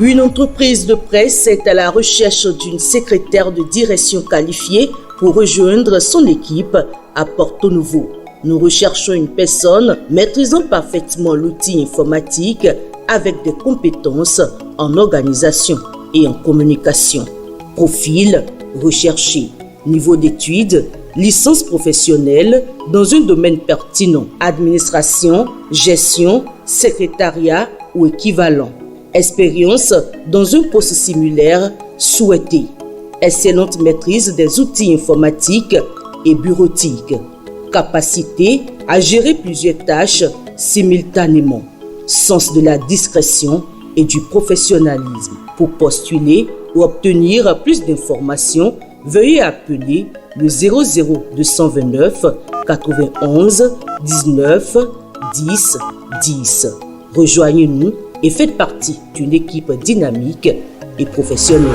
Une entreprise de presse est à la recherche d'une secrétaire de direction qualifiée pour rejoindre son équipe à Porto Novo. Nous recherchons une personne maîtrisant parfaitement l'outil informatique avec des compétences en organisation et en communication. Profil recherché. Niveau d'études, licence professionnelle dans un domaine pertinent, administration, gestion, secrétariat ou équivalent. Expérience dans un poste similaire souhaité. Excellente maîtrise des outils informatiques et bureautiques. Capacité à gérer plusieurs tâches simultanément. Sens de la discrétion et du professionnalisme. Pour postuler ou obtenir plus d'informations, veuillez appeler le 00229 91 19 10 10. Rejoignez-nous et faites partie d'une équipe dynamique et professionnelle.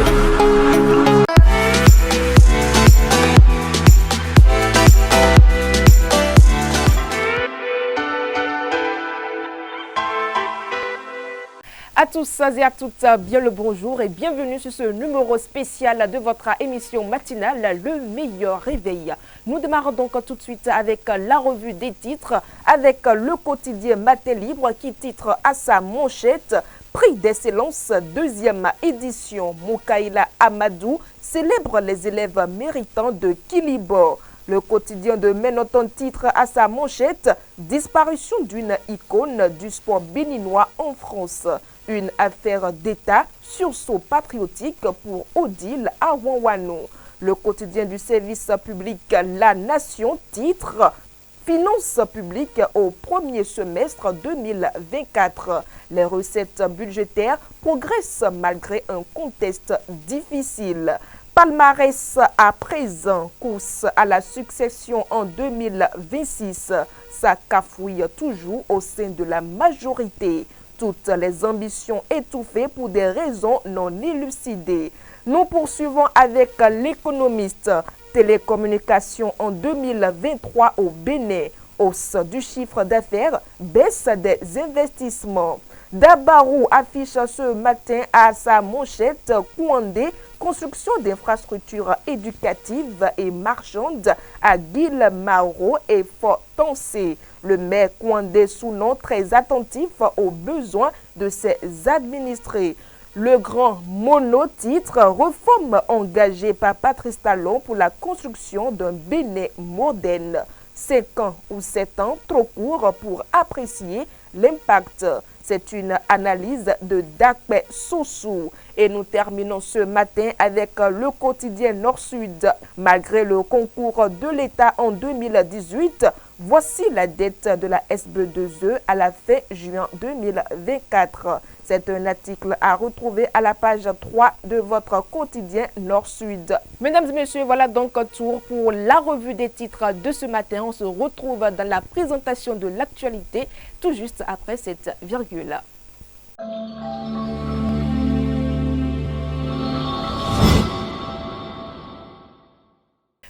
À tous et à toutes, bien le bonjour et bienvenue sur ce numéro spécial de votre émission matinale, Le Meilleur Réveil. Nous démarrons donc tout de suite avec la revue des titres, avec le quotidien Matin Libre qui titre à sa manchette « Prix d'excellence, deuxième édition ». Moukaïla Amadou célèbre les élèves méritants de Kilibo. Le quotidien de Ménoton titre à sa manchette « Disparition d'une icône du sport béninois en France ». Une affaire d'État, sursaut patriotique pour Odile Awanwano. Le quotidien du service public La Nation titre « Finances publiques au premier semestre 2024 ». Les recettes budgétaires progressent malgré un contexte difficile. Palmarès à présent, course à la succession en 2026. Ça cafouille toujours au sein de la majorité. Toutes les ambitions étouffées pour des raisons non élucidées. Nous poursuivons avec l'économiste. Télécommunications en 2023 au Bénin. Hausse du chiffre d'affaires, baisse des investissements. Dabarou affiche ce matin à sa manchette Kouandé, construction d'infrastructures éducatives et marchandes à Guillemaro et Fortancé. Le maire Kouandé Sounon très attentif aux besoins de ses administrés. Le grand monotitre réforme engagée par Patrice Talon pour la construction d'un Bénin moderne. 5 ans ou 7 ans, trop court pour apprécier l'impact. C'est une analyse de Dakpe Soussou. Et nous terminons ce matin avec le quotidien Nord-Sud. Malgré le concours de l'État en 2018, voici la dette de la SB2E à la fin juin 2024. C'est un article à retrouver à la page 3 de votre quotidien Nord-Sud. Mesdames et messieurs, voilà donc un tour pour la revue des titres de ce matin. On se retrouve dans la présentation de l'actualité tout juste après cette virgule.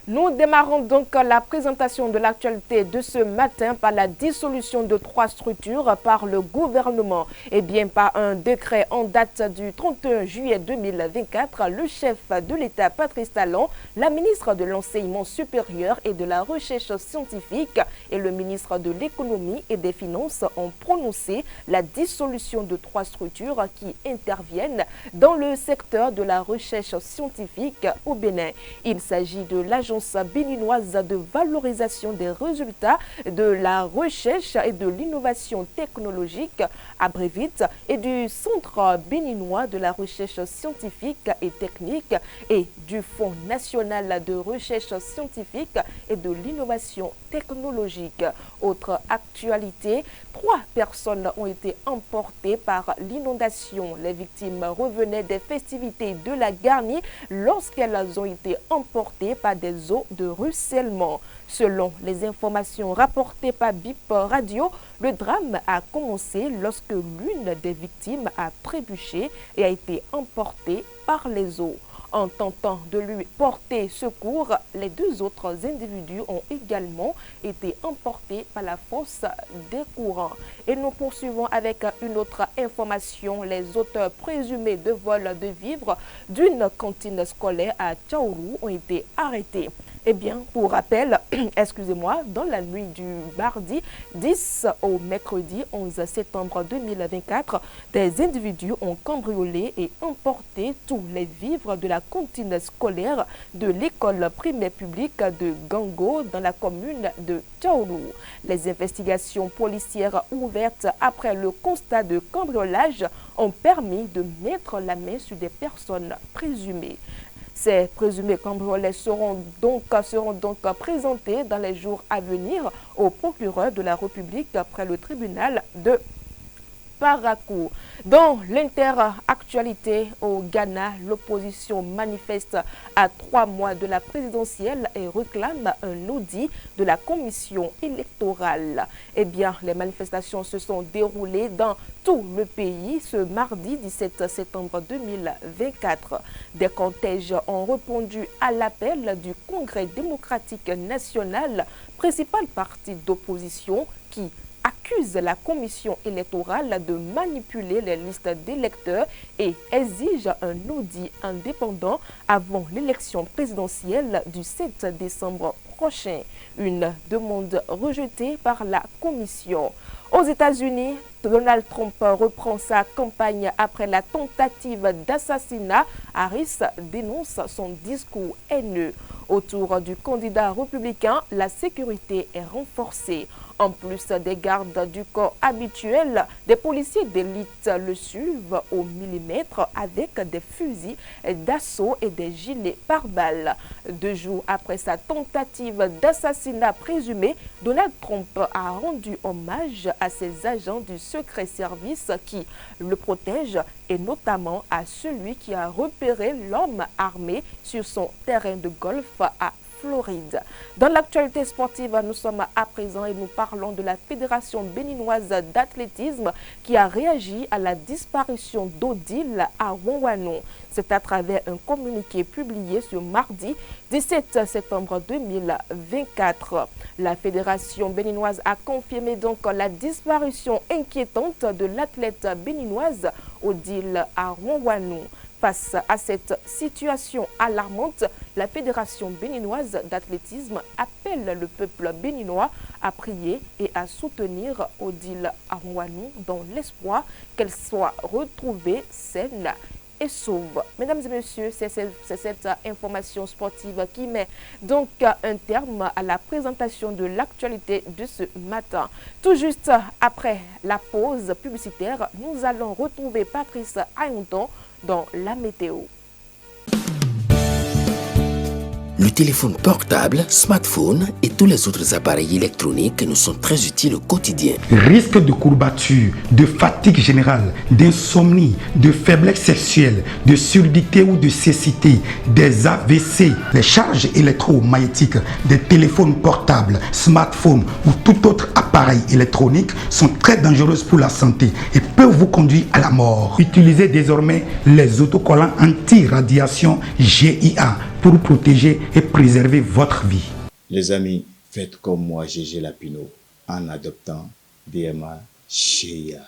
Nous démarrons donc la présentation de l'actualité de ce matin par la dissolution de 3 structures par le gouvernement. Et bien par un décret en date du 31 juillet 2024, le chef de l'État Patrice Talon, la ministre de l'Enseignement supérieur et de la Recherche scientifique et le ministre de l'Économie et des Finances ont prononcé la dissolution de 3 structures qui interviennent dans le secteur de la recherche scientifique au Bénin. Il s'agit de l'Agence béninoise de valorisation des résultats de la recherche et de l'innovation technologique, abrevite, et du Centre béninois de la recherche scientifique et technique et du Fonds national de recherche scientifique et de l'innovation technologique. Autre actualité, 3 personnes ont été emportées par l'inondation. Les victimes revenaient des festivités de la Garnie lorsqu'elles ont été emportées par des eaux de ruissellement. Selon les informations rapportées par BIP Radio, le drame a commencé lorsque l'une des victimes a trébuché et a été emportée par les eaux. En tentant de lui porter secours, les 2 autres individus ont également été emportés par la force des courants. Et nous poursuivons avec une autre information. Les auteurs présumés de vol de vivres d'une cantine scolaire à Tchaourou ont été arrêtés. Eh bien, pour rappel, excusez-moi, dans la nuit du mardi 10 au mercredi 11 septembre 2024, des individus ont cambriolé et emporté tous les vivres de la cantine scolaire de l'école primaire publique de Gango dans la commune de Tchaourou. Les investigations policières ouvertes après le constat de cambriolage ont permis de mettre la main sur des personnes présumées. Ces présumés cambriolés seront donc présentés dans les jours à venir au procureur de la République près le tribunal de Parakou. Dans l'interactualité au Ghana, l'opposition manifeste à 3 mois de la présidentielle et réclame un audit de la commission électorale. Eh bien, les manifestations se sont déroulées dans tout le pays ce mardi 17 septembre 2024. Des cortèges ont répondu à l'appel du Congrès démocratique national, principal parti d'opposition qui accuse la commission électorale de manipuler les listes d'électeurs et exige un audit indépendant avant l'élection présidentielle du 7 décembre prochain. Une demande rejetée par la commission. Aux États-Unis, Donald Trump reprend sa campagne après la tentative d'assassinat. Harris dénonce son discours haineux. Autour du candidat républicain, la sécurité est renforcée. En plus des gardes du corps habituels, des policiers d'élite le suivent au millimètre avec des fusils d'assaut et des gilets pare-balles. 2 jours après sa tentative d'assassinat présumé, Donald Trump a rendu hommage à ses agents du secret service qui le protègent et notamment à celui qui a repéré l'homme armé sur son terrain de golf à Floride. Dans l'actualité sportive, nous sommes à présent et nous parlons de la Fédération béninoise d'athlétisme qui a réagi à la disparition d'Odile à Wonwanon. C'est à travers un communiqué publié ce mardi 17 septembre 2024. La Fédération béninoise a confirmé donc la disparition inquiétante de l'athlète béninoise Odile à Wonwanon. Face à cette situation alarmante, la Fédération béninoise d'athlétisme appelle le peuple béninois à prier et à soutenir Odile Wonwanon dans l'espoir qu'elle soit retrouvée saine et sauve. Mesdames et messieurs, c'est cette information sportive qui met donc un terme à la présentation de l'actualité de ce matin. Tout juste après la pause publicitaire, nous allons retrouver Patrice Ayonton dans la météo. Le téléphone portable, smartphone et tous les autres appareils électroniques nous sont très utiles au quotidien. Risque de courbature, de fatigue générale, d'insomnie, de faiblesse sexuelle, de surdité ou de cécité, des AVC, les charges électromagnétiques des téléphones portables, smartphones ou tout autre appareil électronique sont très dangereuses pour la santé et peuvent vous conduire à la mort. Utilisez désormais les autocollants anti-radiation GIA pour protéger et préserver votre vie. Les amis, faites comme moi, Gégé Lapino, en adoptant DMA GIA.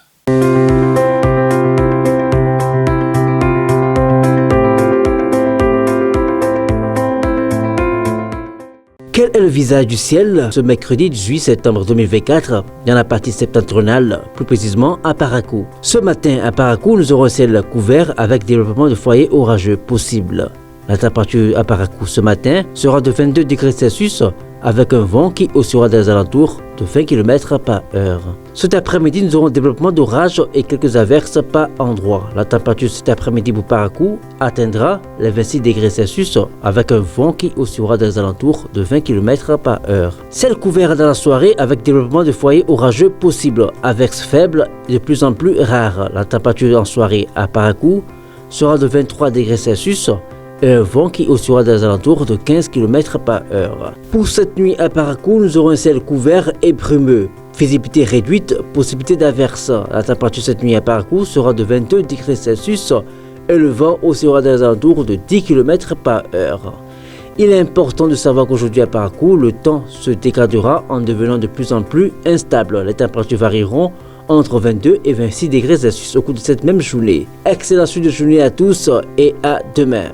Quel est le visage du ciel ce mercredi 18 septembre 2024 dans la partie septentrionale, plus précisément à Parakou? Ce matin à Parakou, nous aurons un ciel couvert avec développement de foyers orageux possibles. La température à Parakou ce matin sera de 22 degrés Celsius avec un vent qui oscillera dans les alentours de 20 km par heure. Cet après-midi, nous aurons un développement d'orage et quelques averses par endroits. La température cet après-midi pour Parakou atteindra les 26 degrés Celsius avec un vent qui oscillera dans les alentours de 20 km par heure. Ciel couvert dans la soirée avec développement de foyers orageux possible, averses faibles et de plus en plus rares. La température en soirée à Parakou sera de 23 degrés Celsius et un vent qui oscillera dans les alentours de 15 km par heure. Pour cette nuit à Parakou, nous aurons un ciel couvert et brumeux. Visibilité réduite, possibilité d'averses. La température cette nuit à Parakou sera de 22 degrés Celsius et le vent sera des alentours de 10 km par heure. Il est important de savoir qu'aujourd'hui à Parakou, le temps se dégradera en devenant de plus en plus instable. Les températures varieront entre 22 et 26 degrés Celsius au cours de cette même journée. Excellente suite de journée à tous et à demain.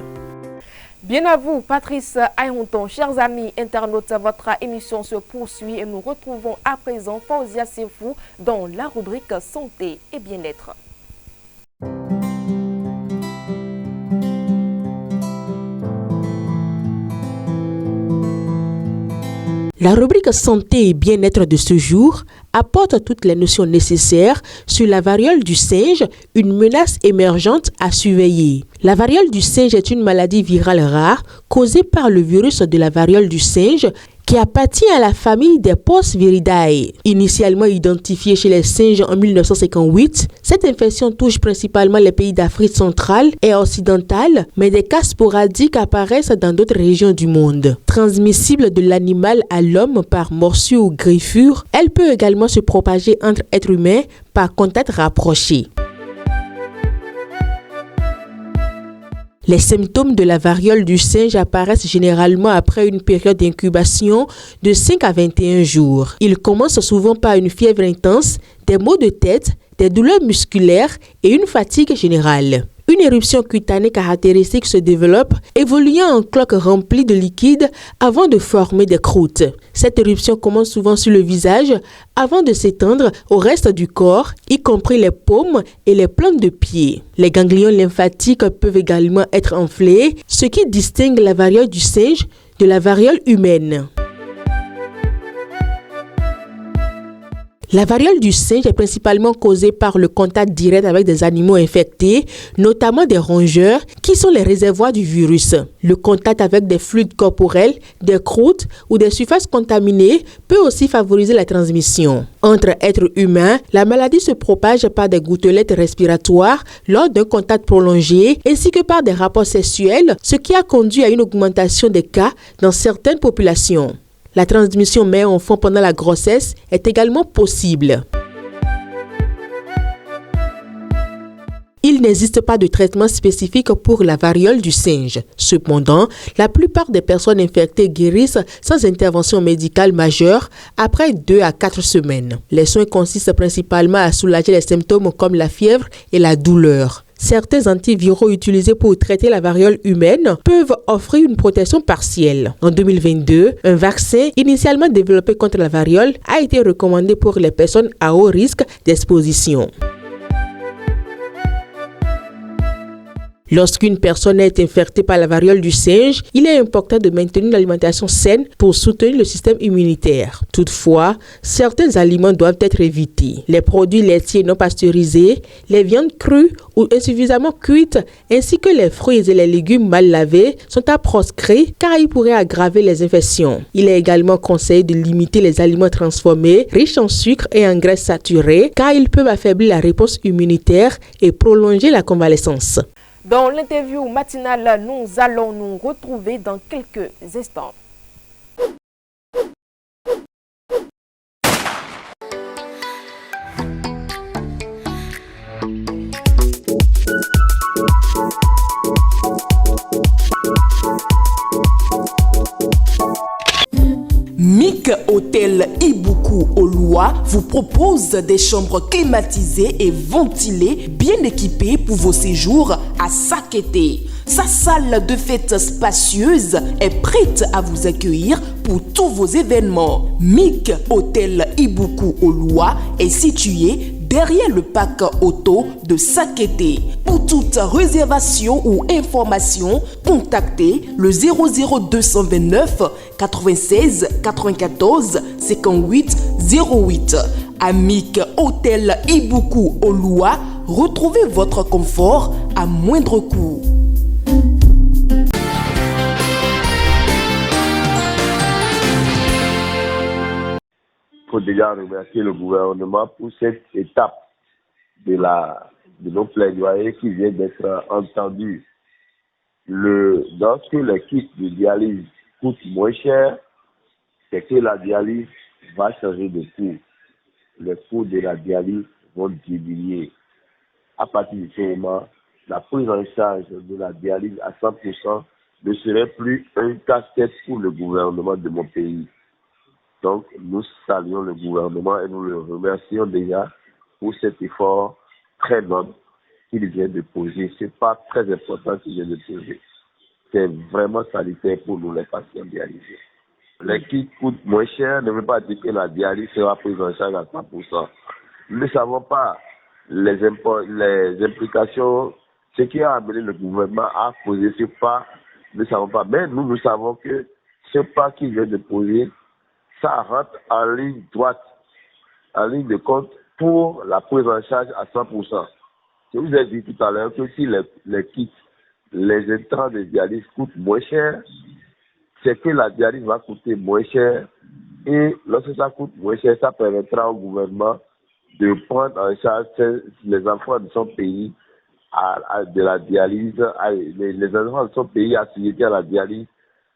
Bien à vous, Patrice Ayonton. Chers amis internautes, votre émission se poursuit et nous retrouvons à présent Fauzia Sefou dans la rubrique Santé et Bien-être. La rubrique santé et bien-être de ce jour apporte toutes les notions nécessaires sur la variole du singe, une menace émergente à surveiller. La variole du singe est une maladie virale rare causée par le virus de la variole du singe qui appartient à la famille des Posviridae. Initialement identifiée chez les singes en 1958, cette infection touche principalement les pays d'Afrique centrale et occidentale, mais des cas sporadiques apparaissent dans d'autres régions du monde. Transmissible de l'animal à l'homme par morsure ou griffure, elle peut également se propager entre êtres humains par contact rapproché. Les symptômes de la variole du singe apparaissent généralement après une période d'incubation de 5 à 21 jours. Ils commencent souvent par une fièvre intense, des maux de tête, des douleurs musculaires et une fatigue générale. Une éruption cutanée caractéristique se développe, évoluant en cloque remplie de liquide avant de former des croûtes. Cette éruption commence souvent sur le visage avant de s'étendre au reste du corps, y compris les paumes et les plantes de pied. Les ganglions lymphatiques peuvent également être enflés, ce qui distingue la variole du singe de la variole humaine. La variole du singe est principalement causée par le contact direct avec des animaux infectés, notamment des rongeurs, qui sont les réservoirs du virus. Le contact avec des fluides corporels, des croûtes ou des surfaces contaminées peut aussi favoriser la transmission. Entre êtres humains, la maladie se propage par des gouttelettes respiratoires lors d'un contact prolongé, ainsi que par des rapports sexuels, ce qui a conduit à une augmentation des cas dans certaines populations. La transmission mère-enfant pendant la grossesse est également possible. Il n'existe pas de traitement spécifique pour la variole du singe. Cependant, la plupart des personnes infectées guérissent sans intervention médicale majeure après 2 à 4 semaines. Les soins consistent principalement à soulager les symptômes comme la fièvre et la douleur. Certains antiviraux utilisés pour traiter la variole humaine peuvent offrir une protection partielle. En 2022, un vaccin initialement développé contre la variole a été recommandé pour les personnes à haut risque d'exposition. Lorsqu'une personne est infectée par la variole du singe, il est important de maintenir une alimentation saine pour soutenir le système immunitaire. Toutefois, certains aliments doivent être évités. Les produits laitiers non pasteurisés, les viandes crues ou insuffisamment cuites, ainsi que les fruits et les légumes mal lavés sont à proscrire car ils pourraient aggraver les infections. Il est également conseillé de limiter les aliments transformés, riches en sucre et en graisses saturées, car ils peuvent affaiblir la réponse immunitaire et prolonger la convalescence. Dans l'interview matinale, nous allons nous retrouver dans quelques instants. MIC Hôtel Ibuku Oloa vous propose des chambres climatisées et ventilées, bien équipées pour vos séjours à Sakété. Sa salle de fête spacieuse est prête à vous accueillir pour tous vos événements. MIC Hôtel Ibuku Oloa est situé derrière le parc auto de Sakété. Pour toute réservation ou information, contactez le 00229 96 94 58 08. Amic Hôtel Ibuku Oloa, retrouvez votre confort à moindre coût. Il faut déjà remercier le gouvernement pour cette étape de nos plaidoyers qui vient d'être entendus. Lorsque les kits de dialyse coûtent moins cher, c'est que la dialyse va changer de coût. Les coûts de la dialyse vont diminuer. À partir de ce moment, la prise en charge de la dialyse à 100% ne serait plus un casse-tête pour le gouvernement de mon pays. Donc, nous saluons le gouvernement et nous le remercions déjà pour cet effort très noble qu'il vient de poser. Ce n'est pas très important qu'il vient de poser. C'est vraiment salutaire pour nous, les patients dialysés. Les kits coûtent moins cher ne veut pas dire que la dialyse sera prise en charge à 100%. Nous ne savons pas les implications, ce qui a amené le gouvernement à poser ce pas, nous ne savons pas. Mais nous savons que ce pas qu'il vient de poser, ça rentre en ligne droite, en ligne de compte pour la prise en charge à 100%. Je vous ai dit tout à l'heure que si les kits, les intrants de dialyse coûtent moins cher, c'est que la dialyse va coûter moins cher. Et lorsque ça coûte moins cher, ça permettra au gouvernement de prendre en charge les enfants de son pays de la dialyse, les enfants de son pays assujettis à la dialyse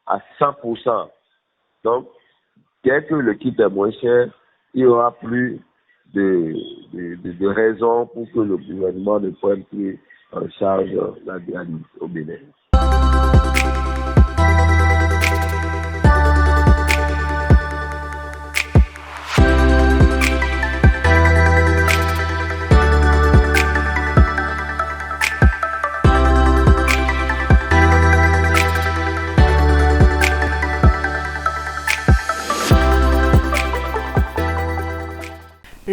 à 100%. Donc, dès que le kit est moins cher, il n'y aura plus de raison pour que le gouvernement ne prenne plus en charge la dialyse au Bénin.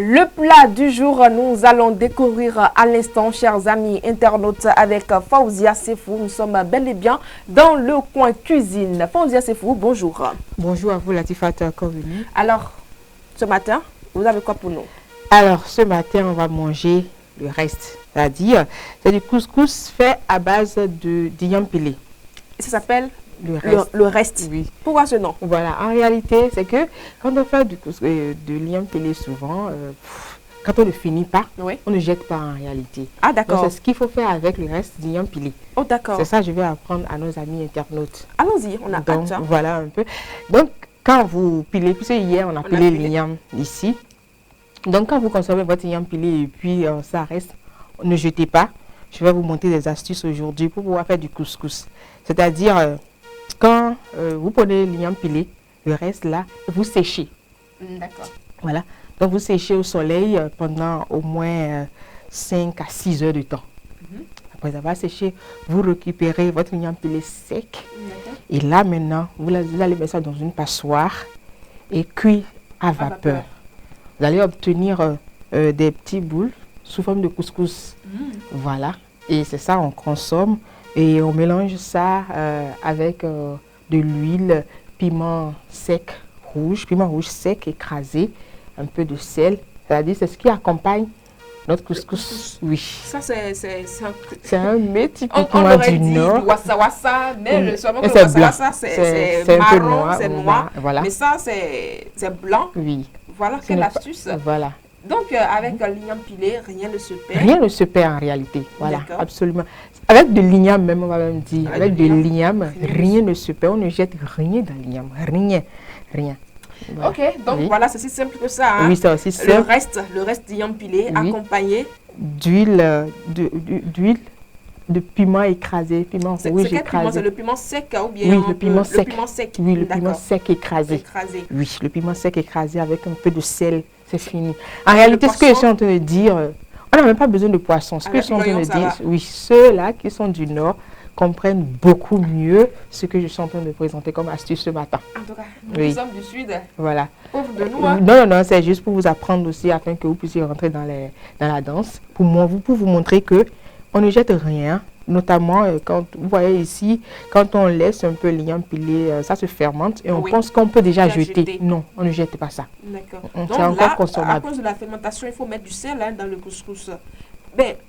Le plat du jour, nous allons découvrir à l'instant, chers amis internautes, avec Faouzia Sefou. Nous sommes bel et bien dans le coin cuisine. Faouzia Sefou, bonjour. Bonjour à vous, Latifata Corvini. Alors, ce matin, vous avez quoi pour nous? Alors, ce matin, on va manger le reste. C'est-à-dire, c'est du couscous fait à base de diyam pilé. Ça s'appelle le reste. Oui. Pourquoi ce nom? Voilà, en réalité, c'est que quand on fait du couscous, de diyam pilé souvent, quand on ne finit pas, oui, on ne jette pas en réalité. Ah, d'accord. C'est ce qu'il faut faire avec le reste diyam pilé. Oh, d'accord. C'est ça que je vais apprendre à nos amis internautes. Allons-y, on a hâte. Voilà un peu. Donc, quand vous pilez, puisque hier, on a pilé l'igname ici. Donc, quand vous consommez votre diyam pilé et puis ça reste, ne jetez pas. Je vais vous montrer des astuces aujourd'hui pour pouvoir faire du couscous. C'est-à-dire, quand vous prenez l'igname pilé, le reste là, vous séchez. D'accord. Voilà. Donc, vous séchez au soleil pendant au moins 5 à 6 heures de temps. Après avoir séché, vous récupérez votre l'igname pilé sec. Et là, maintenant, vous allez mettre ça dans une passoire et cuire à vapeur. Vous allez obtenir des petits boules sous forme de couscous. Voilà. Et c'est ça, on consomme. Et on mélange ça avec de l'huile, piment sec rouge, piment rouge sec écrasé, un peu de sel. C'est-à-dire, c'est ce qui accompagne notre couscous. Oui. Ça, c'est un mets typiquement du Nord. Wassa wassa, mais le seulement que le wassa wassa, c'est marron, c'est noir. Voilà. Mais ça, c'est blanc. Oui. Voilà, quelle astuce. Voilà. Donc, avec l'igname pilé, rien ne se perd. Rien ne se perd en réalité. Voilà, absolument. Avec de l'igname même, on va même dire. Avec de l'igname, rien ne se perd. On ne jette rien dans l'igname. Rien. Voilà. Ok, donc voilà, c'est si simple que ça. Hein? Oui, c'est aussi simple. Le reste d'igname pilé, accompagné d'huile, de piment écrasé, piment rouge écrasé. C'est le piment sec ou bien le piment sec. Oui, le piment sec écrasé. Oui, le piment sec écrasé avec un peu de sel. C'est fini. En réalité, ce que je suis en train de dire, on n'a même pas besoin de poisson. Ce que je suis en train de dire, oui, ceux-là qui sont du Nord comprennent beaucoup mieux ce que je suis en train de présenter comme astuce ce matin. En tout cas, nous sommes du Sud. Voilà. Pauvre de nous. Hein. Non, c'est juste pour vous apprendre aussi afin que vous puissiez rentrer dans la danse. Pour vous montrer que on ne jette rien. Notamment, quand vous voyez ici, quand on laisse un peu l'igname pilé, ça se fermente et on pense qu'on peut déjà jeter. Non, on ne jette pas ça. D'accord. C'est encore consommable. À cause de la fermentation, il faut mettre du sel dans le couscous.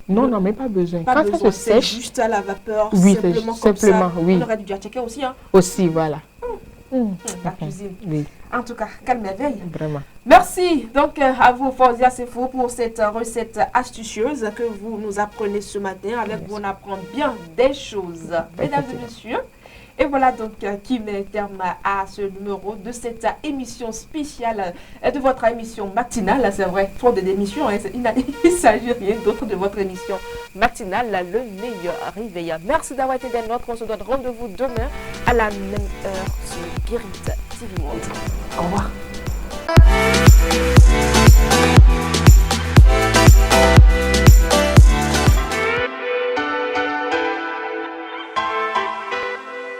Non, mais pas besoin. Quand ça se sèche, juste à la vapeur, oui, simplement comme ça. Oui. On aurait du djatcheke aussi. Hein. Aussi, voilà. La cuisine. Oui. En tout cas, quelle merveille. Vraiment. Merci donc à vous, Faouzia Sefou, pour cette recette astucieuse que vous nous apprenez ce matin. Avec vous, on apprend bien des choses. Mesdames et messieurs, Et voilà donc qui met terme à ce numéro de cette émission spéciale de votre émission matinale. C'est vrai, trop d'émissions, hein, il ne s'agit rien d'autre de votre émission matinale, le meilleur réveil. Merci d'avoir été des nôtres. On se donne rendez-vous demain à la même heure sur Guérite TV Monde. Au revoir.